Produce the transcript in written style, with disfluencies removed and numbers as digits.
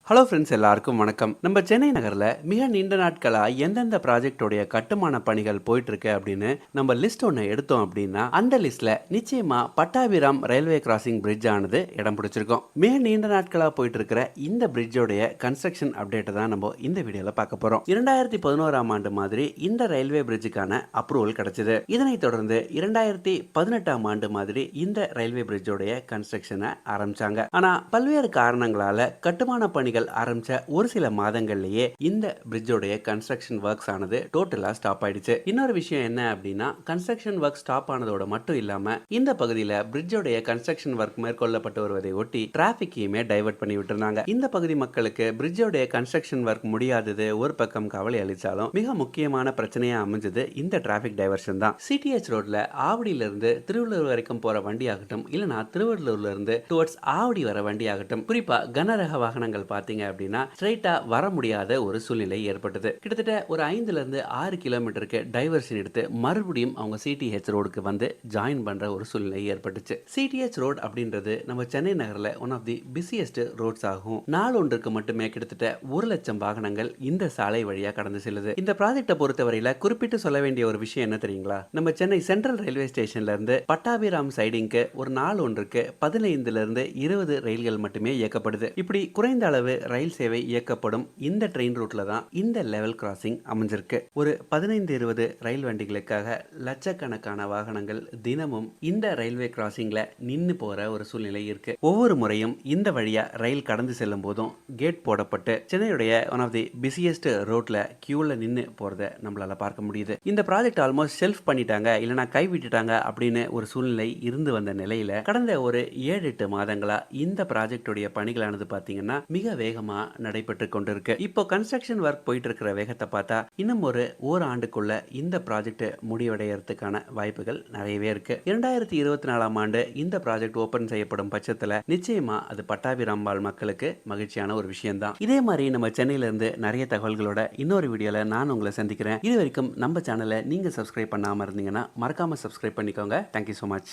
Hello friends, எல்லாருக்கும் வணக்கம். நம்ம சென்னை நகரில் மிக நீண்ட நாட்களாக எந்தெந்த ப்ராஜெக்டோடைய கட்டுமான பணிகள் போயிட்டுருக்கு அப்படின்னு நம்ம லிஸ்ட் ஒன்று எடுத்தோம் அப்படின்னா அந்த லிஸ்ட்டில் நிச்சயமாக பட்டாபிராம் ரயில்வே கிராசிங் பிரிட்ஜ் ஆனது இடம் பிடிச்சிருக்கோம். மிக நீண்ட நாட்களாக போயிட்டு இருக்கிற இந்த பிரிட்ஜோடைய கன்ஸ்ட்ரக்ஷன் அப்டேட்டை தான் நம்ம இந்த வீடியோவில் பார்க்க போகிறோம். 2011ஆம் ஆண்டு மாதிரி இந்த ரயில்வே பிரிட்ஜுக்கான அப்ரூவல் கிடைச்சது. இதனைத் தொடர்ந்து 2018ஆம் ஆண்டு மாதிரி இந்த ரயில்வே பிரிட்ஜோடைய கன்ஸ்ட்ரக்ஷனை ஆரம்பிச்சாங்க. ஆனால் பல்வேறு காரணங்களால கட்டுமான பணிகள் ஆரம்பிச்ச ஒரு சில மாதங்கள்லயே இந்த பிரிட்ஜோடைய கன்ஸ்ட்ரக்ஷன் ஒர்க்ஸ் ஆனது டோட்டலா ஸ்டாப் ஆயிடுச்சு. இன்னொரு விஷயம் என்ன அப்படின்னா, கன்ஸ்ட்ரக்ஷன் ஒர்க் ஸ்டாப் ஆனதோட மட்டும் இல்லாம இந்த பகுதியில பிரிட்ஜோடைய கன்ஸ்ட்ரக்ஷன் ஒர்க் மேற்கொள்ளப்பட்டு வருவதை ஒட்டி டிராபிக்கையுமே டைவர்ட் பண்ணி விட்டுருந்தாங்க. இந்த பகுதி மக்களுக்கு பிரிட்ஜோடைய கன்ஸ்ட்ரக்ஷன் ஒர்க் முடியாதது ஒரு பக்கம் கவலை அளிச்சாலும் மிக முக்கியமான பிரச்சனையா அமைஞ்சது இந்த டிராபிக் டைவர்ஷன் தான். சிடிஎச் ரோட்ல ஆவடியில இருந்து திருவள்ளூர் வரைக்கும் போற வண்டி ஆகட்டும், இல்லனா திருவள்ளூர்ல இருந்து டுவர்ட்ஸ் ஆவடி வர வண்டி ஆகட்டும், குறிப்பா கனரக வாகனங்கள் பார்த்தீங்க அப்படின்னா ஸ்ட்ரைட்டா வர முடியாத ஒரு சூழ்நிலை ஏற்பட்டது. கிட்டத்தட்ட ஒரு 5ல இருந்து 6 கிலோமீட்டருக்கு டைவர்ஷன் எடுத்து மறுபடியும் அவங்க சிடிஹெச் ரோடுக்கு வந்து ஜாயின் பண்ற ஒரு சூழ்நிலை ஏற்பட்டுச்சு. சிடிஹெச் ரோட் அப்படின்றது நம்ம சென்னை நகரில் one of the busiest roads ஆகும். நாள் ஒன்றுக்கு மட்டுமே கிட்டத்தட்ட 1,00,000 வாகனங்கள் இந்த சாலை வழியா கடந்து செல்லுது. இந்த ப்ராஜெக்டை பொறுத்தவரையில குறிப்பிட்டு சொல்ல வேண்டிய ஒரு விஷயம் என்ன தெரியுங்களா? நம்ம சென்னை சென்ட்ரல் ரயில்வே ஸ்டேஷன்ல இருந்து பட்டாபிராம் சைடிங்க்கு ஒரு நாள் ஒன்றுக்கு 15ல இருந்து 20 ரயில்கள் மட்டுமே இயக்கப்படுது. இப்படி குறைந்த அளவு ரயில் சேவை இயக்கப்படும் இந்த ட்ரெயின் ரூட்ல தான் இந்த லெவல் கிராசிங் அமைஞ்சிருக்கு. ஒரு 15-20 ரயில் வண்டிகளுக்காக லட்சக்கணக்கான வாகனங்கள் தினமும் இந்த ரயில்வே கிராசிங்ல நின்னு போற ஒரு சூழ்நிலை இருக்கு. ஒவ்வொரு முறையும் இந்த வழியா ரயில் கடந்து செல்லும் போதும் கேட் போடப்பட்டு சென்னையுடைய ஒன் ஆஃப் தி பிஸியஸ்ட் ரோட்ல கியூல நின்னு போறத நம்மளால பார்க்க முடியுது. இந்த ப்ராஜெக்ட் ஆல்மோஸ்ட் செல்ஃப் பண்ணிட்டாங்க, இல்லனா கை விட்டுட்டாங்க அப்படின்னு ஒரு சூழ்நிலை இருந்து வந்த நிலையில கடந்த ஒரு 7-8 மாதங்களா இந்த ப்ராஜெக்டுடைய பணிகளானது பாத்தீங்கன்னா மிக வேகமா நடைபெற்று கொண்டிருக்கு. இப்போ கன்ஸ்ட்ரக்ஷன் ஒர்க் போயிட்டு இருக்கிற வேகத்தை பார்த்தா இன்னும் ஒரு ஓராண்டுக்குள்ள இந்த ப்ராஜெக்ட் முடிவடைகிறதுக்கான வாய்ப்புகள் நிறையவே இருக்கு. 2024ஆம் ஆண்டு இந்த ப்ராஜெக்ட் ஓபன் செய்யப்படும் பட்சத்துல நிச்சயமா அது பட்டாபிராம்பாள் மக்களுக்கு மகிழ்ச்சியான ஒரு விஷயம் தான். இதே மாதிரி நம்ம சென்னையில இருந்து நிறைய தகவல்களோட இன்னொரு வீடியோல நான் உங்களை சந்திக்கிறேன். இது வரைக்கும் நம்ம சேனலை நீங்க சப்ஸ்கிரைப் பண்ணாம இருந்தீங்கன்னா மறக்காம சப்ஸ்கிரைப் பண்ணிக்கோங்க. Thank you so much.